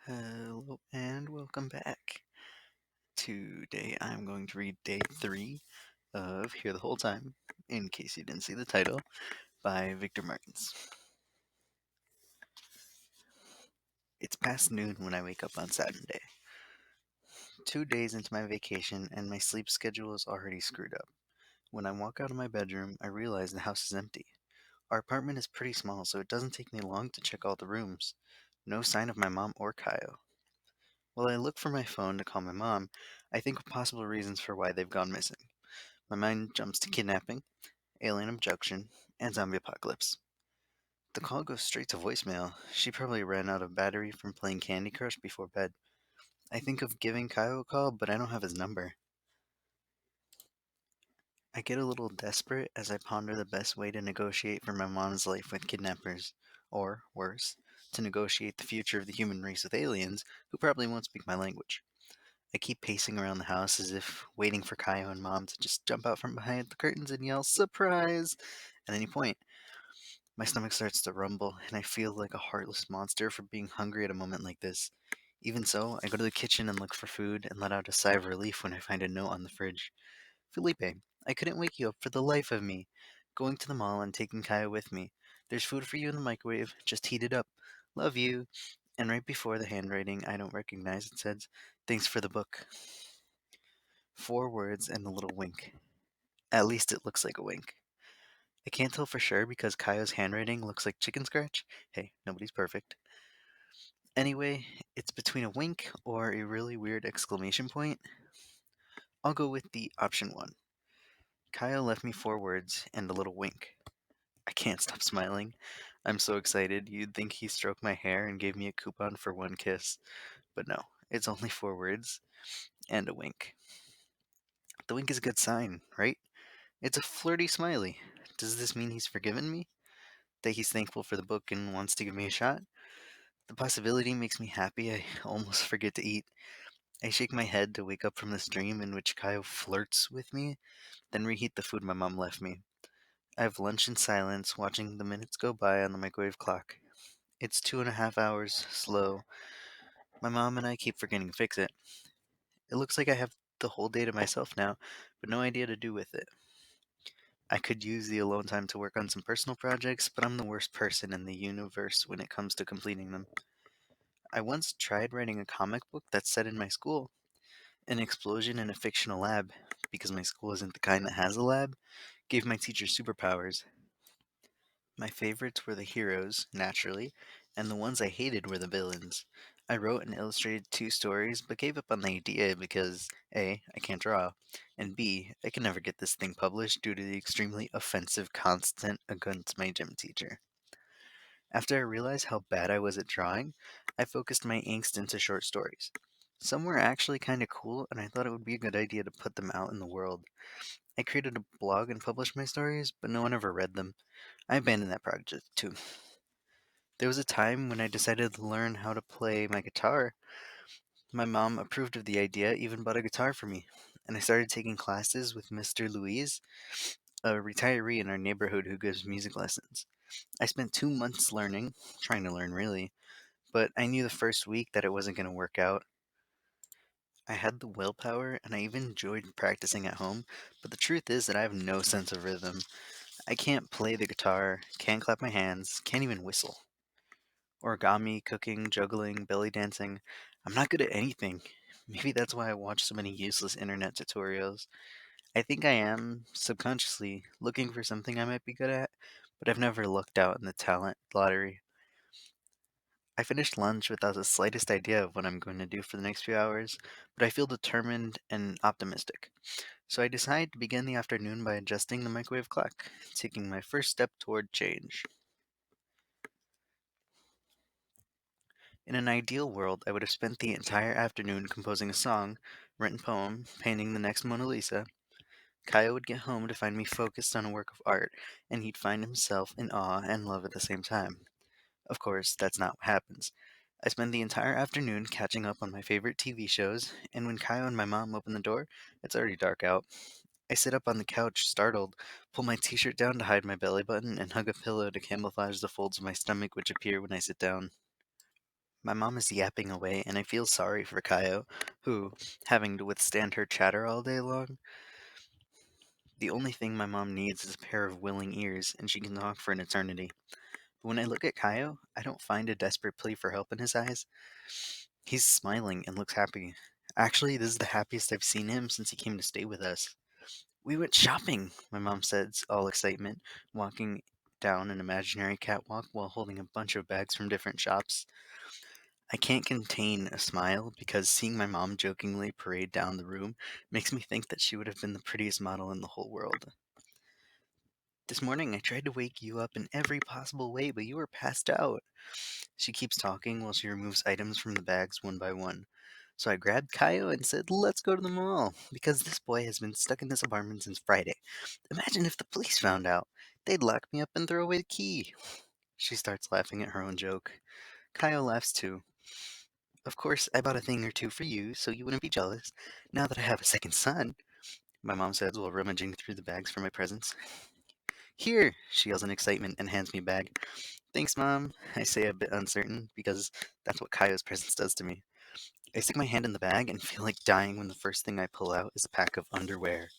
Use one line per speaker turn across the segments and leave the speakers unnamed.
Hello and welcome back. Today I'm going to read day 3 of Here the Whole Time, in case you didn't see the title, by Victor Martins. It's past noon when I wake up on Saturday. 2 days into my vacation and my sleep schedule is already screwed up. When I walk out of my bedroom, I realize the house is empty. Our apartment is pretty small, so it doesn't take me long to check all the rooms. No sign of my mom or Kyle. While I look for my phone to call my mom, I think of possible reasons for why they've gone missing. My mind jumps to kidnapping, alien abduction, and zombie apocalypse. The call goes straight to voicemail. She probably ran out of battery from playing Candy Crush before bed. I think of giving Kyle a call, but I don't have his number. I get a little desperate as I ponder the best way to negotiate for my mom's life with kidnappers, or, worse, to negotiate the future of the human race with aliens who probably won't speak my language. I keep pacing around the house as if waiting for Kyle and Mom to just jump out from behind the curtains and yell, "Surprise!" at any point. My stomach starts to rumble, and I feel like a heartless monster for being hungry at a moment like this. Even so, I go to the kitchen and look for food and let out a sigh of relief when I find a note on the fridge. "Felipe, I couldn't wake you up for the life of me. Going to the mall and taking Kaya with me. There's food for you in the microwave, just heat it up. Love you." And right before the handwriting I don't recognize, it says, "Thanks for the book." 4 words and a little wink. At least it looks like a wink. I can't tell for sure because Kaya's handwriting looks like chicken scratch. Hey, nobody's perfect. Anyway, it's between a wink or a really weird exclamation point. I'll go with the option 1. Kaya left me 4 words and a little wink. I can't stop smiling. I'm so excited, you'd think he stroked my hair and gave me a coupon for one kiss. But no, it's only 4 words and a wink. The wink is a good sign, right? It's a flirty smiley. Does this mean he's forgiven me? That he's thankful for the book and wants to give me a shot? The possibility makes me happy I almost forget to eat. I shake my head to wake up from this dream in which Kyle flirts with me, then reheat the food my mom left me. I have lunch in silence, watching the minutes go by on the microwave clock. It's 2.5 hours, slow. My mom and I keep forgetting to fix it. It looks like I have the whole day to myself now, but no idea to do with it. I could use the alone time to work on some personal projects, but I'm the worst person in the universe when it comes to completing them. I once tried writing a comic book that's set in my school. An explosion in a fictional lab, because my school isn't the kind that has a lab, gave my teachers superpowers. My favorites were the heroes, naturally, and the ones I hated were the villains. I wrote and illustrated 2 stories, but gave up on the idea because A, I can't draw, and B, I can never get this thing published due to the extremely offensive content against my gym teacher. After I realized how bad I was at drawing, I focused my angst into short stories. Some were actually kind of cool, and I thought it would be a good idea to put them out in the world. I created a blog and published my stories, but no one ever read them. I abandoned that project too. There was a time when I decided to learn how to play my guitar. My mom approved of the idea, even bought a guitar for me, and I started taking classes with Mr. Louise, a retiree in our neighborhood who gives music lessons. I spent 2 months learning, trying to learn really, but I knew the first week that it wasn't going to work out. I had the willpower and I even enjoyed practicing at home, but the truth is that I have no sense of rhythm. I can't play the guitar, can't clap my hands, can't even whistle. Origami, cooking, juggling, belly dancing. I'm not good at anything. Maybe that's why I watch so many useless internet tutorials. I think I am, subconsciously, looking for something I might be good at, but I've never looked out in the talent lottery. I finished lunch without the slightest idea of what I'm going to do for the next few hours, but I feel determined and optimistic. So I decide to begin the afternoon by adjusting the microwave clock, taking my first step toward change. In an ideal world, I would have spent the entire afternoon composing a song, written poem, painting the next Mona Lisa. Kaya would get home to find me focused on a work of art, and he'd find himself in awe and love at the same time. Of course, that's not what happens. I spend the entire afternoon catching up on my favorite TV shows, and when Kyle and my mom open the door, it's already dark out. I sit up on the couch, startled, pull my t shirt down to hide my belly button, and hug a pillow to camouflage the folds of my stomach which appear when I sit down. My mom is yapping away, and I feel sorry for Kaio, who, having to withstand her chatter all day long, the only thing my mom needs is a pair of willing ears, and she can talk for an eternity. But when I look at Kaio, I don't find a desperate plea for help in his eyes. He's smiling and looks happy. Actually, this is the happiest I've seen him since he came to stay with us. We went shopping, my mom says, all excitement, walking down an imaginary catwalk while holding a bunch of bags from different shops. I can't contain a smile because seeing my mom jokingly parade down the room makes me think that she would have been the prettiest model in the whole world. This morning I tried to wake you up in every possible way, but you were passed out. She keeps talking while she removes items from the bags one by one. So I grabbed Kaio and said, "Let's go to the mall," because this boy has been stuck in this apartment since Friday. Imagine if the police found out. They'd lock me up and throw away the key. She starts laughing at her own joke. Kaio laughs too. Of course, I bought a thing or two for you so you wouldn't be jealous. Now that I have a second son, my mom says while rummaging through the bags for my presents. Here, she yells in excitement and hands me a bag. Thanks, Mom, I say a bit uncertain because that's what Kaio's presents does to me. I stick my hand in the bag and feel like dying when the first thing I pull out is a pack of underwear.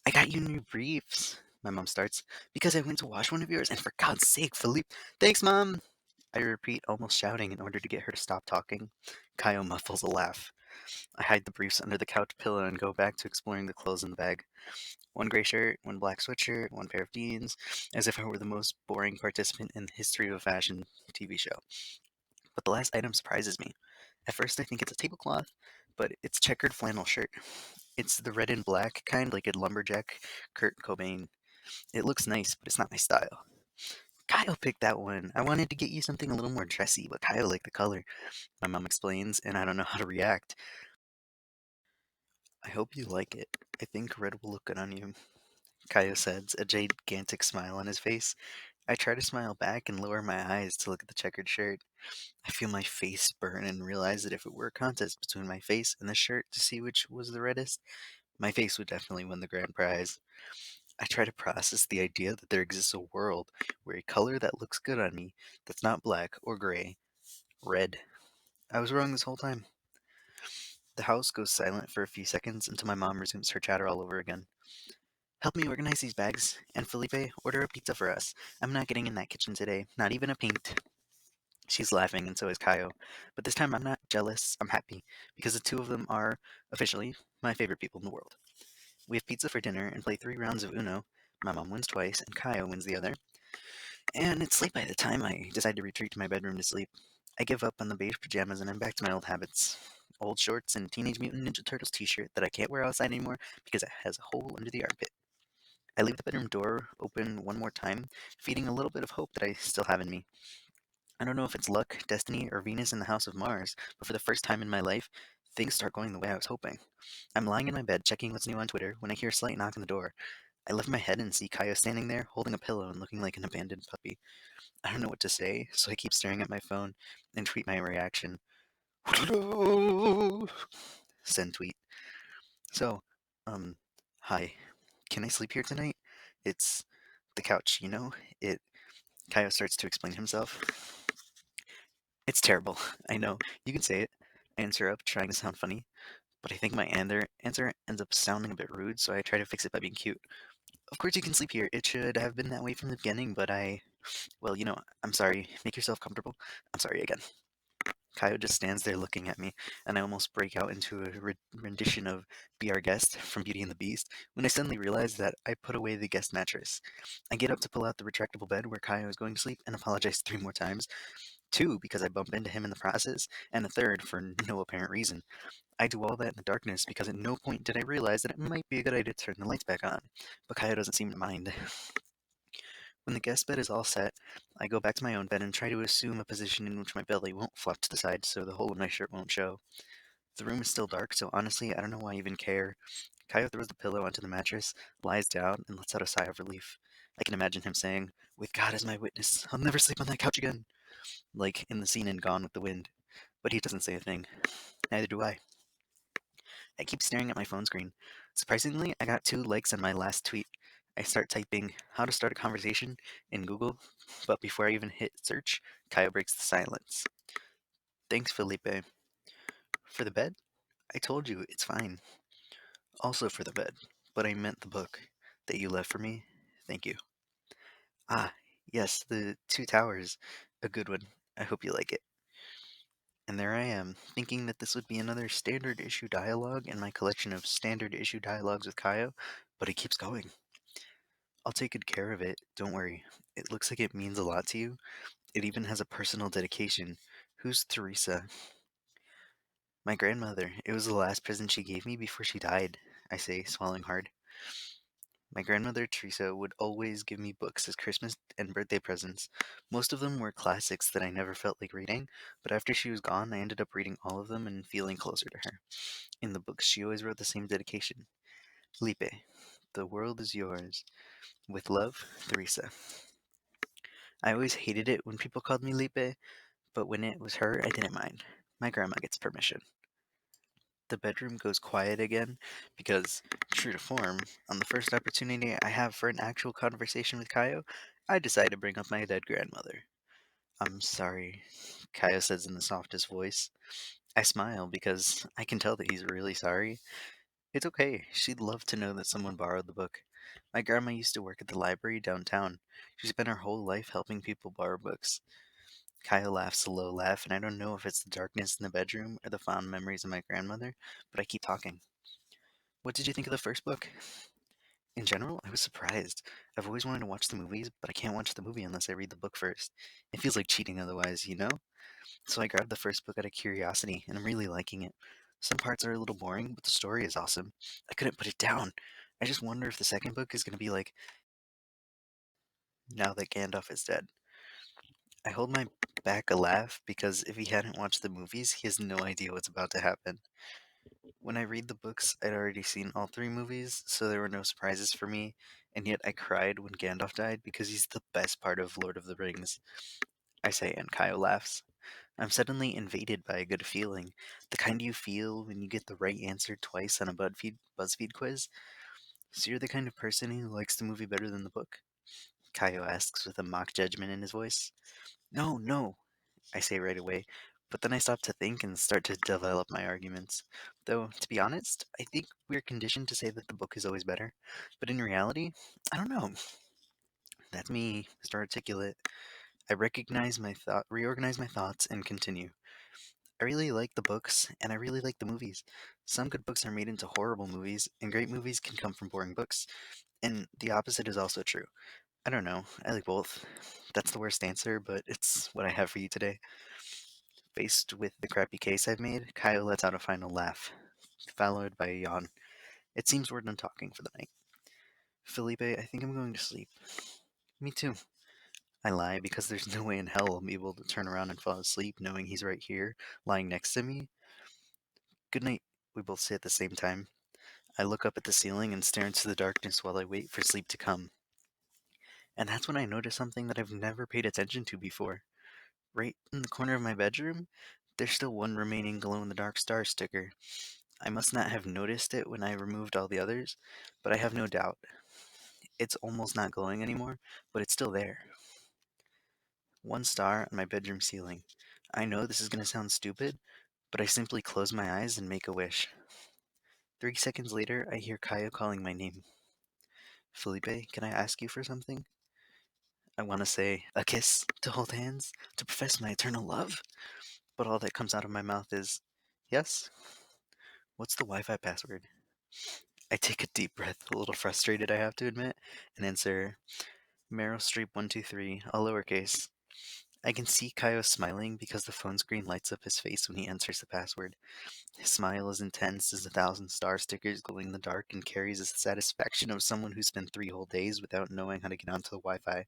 I got you new briefs, my mom starts, because I went to wash one of yours, and for God's sake, Philippe. Thanks, Mom, I repeat, almost shouting in order to get her to stop talking. Kaio muffles a laugh. I hide the briefs under the couch pillow and go back to exploring the clothes in the bag. One gray shirt, one black sweatshirt, one pair of jeans, as if I were the most boring participant in the history of a fashion TV show. But the last item surprises me. At first, I think it's a tablecloth, but it's checkered flannel shirt. It's the red and black kind, like a lumberjack Kurt Cobain. It looks nice, but it's not my style. Kyle picked that one. I wanted to get you something a little more dressy, but Kyle liked the color. My mom explains, and I don't know how to react. I hope you like it. I think red will look good on you, Kyle says, a gigantic smile on his face. I try to smile back and lower my eyes to look at the checkered shirt. I feel my face burn and realize that if it were a contest between my face and the shirt to see which was the reddest, my face would definitely win the grand prize. I try to process the idea that there exists a world where a color that looks good on me, that's not black or gray, red. I was wrong this whole time. The house goes silent for a few seconds until my mom resumes her chatter all over again. Help me organize these bags, and Felipe, order a pizza for us. I'm not getting in that kitchen today, not even a paint. She's laughing, and so is Kaio. But this time I'm not jealous, I'm happy, because the two of them are, officially, my favorite people in the world. We have pizza for dinner and play 3 rounds of Uno. My mom wins twice, and Kaio wins the other. And it's late by the time I decide to retreat to my bedroom to sleep. I give up on the beige pajamas and I'm back to my old habits. Old shorts and Teenage Mutant Ninja Turtles t-shirt that I can't wear outside anymore because it has a hole under the armpit. I leave the bedroom door open one more time, feeding a little bit of hope that I still have in me. I don't know if it's luck, destiny, or Venus in the house of Mars, but for the first time in my life, things start going the way I was hoping. I'm lying in my bed checking what's new on Twitter when I hear a slight knock on the door. I lift my head and see Kaya standing there, holding a pillow and looking like an abandoned puppy. I don't know what to say, so I keep staring at my phone and tweet my reaction. Send tweet. So, um, hi. Can I sleep here tonight? It's the couch, you know? It Kyle starts to explain himself. It's terrible. I know. You can say it. I answer up, trying to sound funny, but I think my answer ends up sounding a bit rude, so I try to fix it by being cute. Of course you can sleep here. It should have been that way from the beginning, but well, I'm sorry. Make yourself comfortable. I'm sorry again. Kyle just stands there looking at me, and I almost break out into a rendition of Be Our Guest from Beauty and the Beast when I suddenly realize that I put away the guest mattress. I get up to pull out the retractable bed where Kyle is going to sleep and apologize 3 more times. Two, because I bump into him in the process, and a third, for no apparent reason. I do all that in the darkness because at no point did I realize that it might be a good idea to turn the lights back on, but Kyle doesn't seem to mind. When the guest bed is all set, I go back to my own bed and try to assume a position in which my belly won't flop to the side so the hole in my shirt won't show. The room is still dark, so honestly, I don't know why I even care. Kyle throws the pillow onto the mattress, lies down, and lets out a sigh of relief. I can imagine him saying, "With God as my witness, I'll never sleep on that couch again," like in the scene in Gone with the Wind. But he doesn't say a thing. Neither do I. I keep staring at my phone screen. Surprisingly, I got 2 likes on my last tweet. I start typing how to start a conversation in Google, but before I even hit search, Kyle breaks the silence. Thanks, Felipe. For the bed? I told you, it's fine. Also for the bed, but I meant the book that you left for me. Thank you. Ah, yes, the Two Towers. A good one. I hope you like it. And there I am, thinking that this would be another standard issue dialogue in my collection of standard issue dialogues with Kaio, but it keeps going. I'll take good care of it, don't worry. It looks like it means a lot to you. It even has a personal dedication. Who's Teresa? My grandmother. It was the last present she gave me before she died, I say, swallowing hard. My grandmother, Teresa, would always give me books as Christmas and birthday presents. Most of them were classics that I never felt like reading, but after she was gone, I ended up reading all of them and feeling closer to her. In the books, she always wrote the same dedication. Lipe, the world is yours. With love, Teresa. I always hated it when people called me Lipe, but when it was her, I didn't mind. My grandma gets permission. The bedroom goes quiet again because, true to form, on the first opportunity I have for an actual conversation with Kaio, I decide to bring up my dead grandmother. I'm sorry, Kaio says in the softest voice. I smile because I can tell that he's really sorry. It's okay, she'd love to know that someone borrowed the book. My grandma used to work at the library downtown. She spent her whole life helping people borrow books. Kyle laughs a low laugh, and I don't know if it's the darkness in the bedroom or the fond memories of my grandmother, but I keep talking. What did you think of the first book? In general, I was surprised. I've always wanted to watch the movies, but I can't watch the movie unless I read the book first. It feels like cheating otherwise, you know? So I grabbed the first book out of curiosity, and I'm really liking it. Some parts are a little boring, but the story is awesome. I couldn't put it down. I just wonder if the second book is going to be like now that Gandalf is dead. I hold my back a laugh because if he hadn't watched the movies, he has no idea what's about to happen. When I read the books, I'd already seen all three movies, so there were no surprises for me, and yet I cried when Gandalf died because he's the best part of Lord of the Rings. I say, and Kyle laughs. I'm suddenly invaded by a good feeling, the kind you feel when you get the right answer twice on a BuzzFeed quiz. So you're the kind of person who likes the movie better than the book? Kaio asks with a mock judgment in his voice. No, no, I say right away, but then I stop to think and start to develop my arguments. Though, to be honest, I think we're conditioned to say that the book is always better. But in reality, I don't know. That's me, Mr. Articulate. I reorganize my thoughts, and continue. I really like the books, and I really like the movies. Some good books are made into horrible movies, and great movies can come from boring books. And the opposite is also true. I don't know. I like both. That's the worst answer, but it's what I have for you today. Faced with the crappy case I've made, Kyle lets out a final laugh, followed by a yawn. It seems we're done talking for the night. Felipe, I think I'm going to sleep. Me too. I lie because there's no way in hell I'll be able to turn around and fall asleep knowing he's right here, lying next to me. Good night, we both say at the same time. I look up at the ceiling and stare into the darkness while I wait for sleep to come. And that's when I notice something that I've never paid attention to before. Right in the corner of my bedroom, there's still one remaining glow in the dark star sticker. I must not have noticed it when I removed all the others, but I have no doubt. It's almost not glowing anymore, but it's still there. One star on my bedroom ceiling. I know this is going to sound stupid, but I simply close my eyes and make a wish. 3 seconds later, I hear Kaya calling my name. Felipe, can I ask you for something? I want to say, a kiss, to hold hands, to profess my eternal love, but all that comes out of my mouth is, yes? What's the Wi Fi password? I take a deep breath, a little frustrated, I have to admit, and answer, Meryl Streep 123, all lowercase. I can see Kaio smiling because the phone screen lights up his face when he enters the password. His smile is intense as 1,000 star stickers glowing in the dark and carries the satisfaction of someone who spent 3 whole days without knowing how to get onto the Wi-Fi.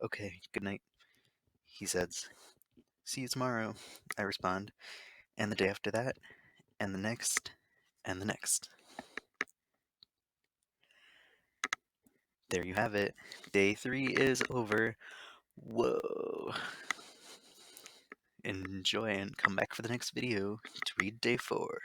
Okay, good night, he says. See you tomorrow, I respond, and the day after that, and the next, and the next. There you have it. Day 3 is over. Whoa. Enjoy and come back for the next video to read day 4.